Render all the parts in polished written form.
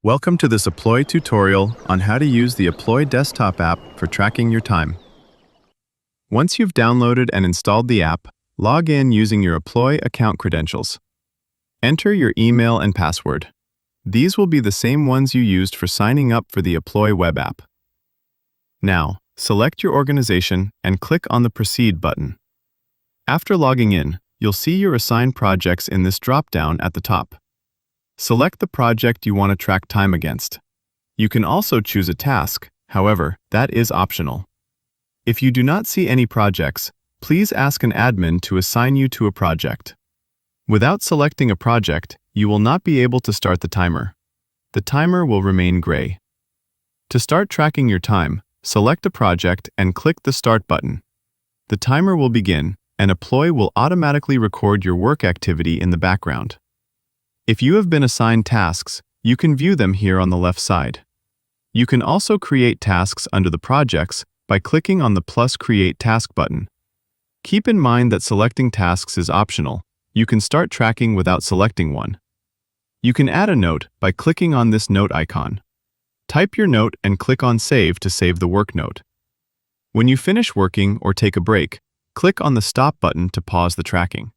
Welcome to this Apploye tutorial on how to use the Apploye Desktop app for tracking your time. Once you've downloaded and installed the app, log in using your Apploye account credentials. Enter your email and password. These will be the same ones you used for signing up for the Apploye web app. Now, select your organization and click on the Proceed button. After logging in, you'll see your assigned projects in this drop-down at the top. Select the project you want to track time against. You can also choose a task, however, that is optional. If you do not see any projects, please ask an admin to assign you to a project. Without selecting a project, you will not be able to start the timer. The timer will remain gray. To start tracking your time, select a project and click the Start button. The timer will begin, and Apploye will automatically record your work activity in the background. If you have been assigned tasks, you can view them here on the left side. You can also create tasks under the projects by clicking on the plus Create Task button. Keep in mind that selecting tasks is optional. You can start tracking without selecting one. You can add a note by clicking on this note icon. Type your note and click on Save to save the work note. When you finish working or take a break, click on the Stop button to pause the tracking.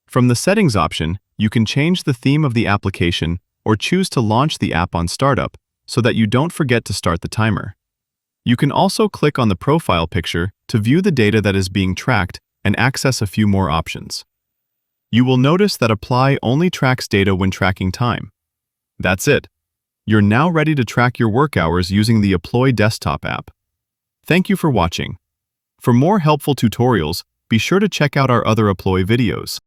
From the Settings option, you can change the theme of the application or choose to launch the app on startup so that you don't forget to start the timer. You can also click on the profile picture to view the data that is being tracked and access a few more options. You will notice that Apply only tracks data when tracking time. That's it. You're now ready to track your work hours using the Apploye Desktop app. Thank you for watching. For more helpful tutorials, be sure to check out our other Apploye videos.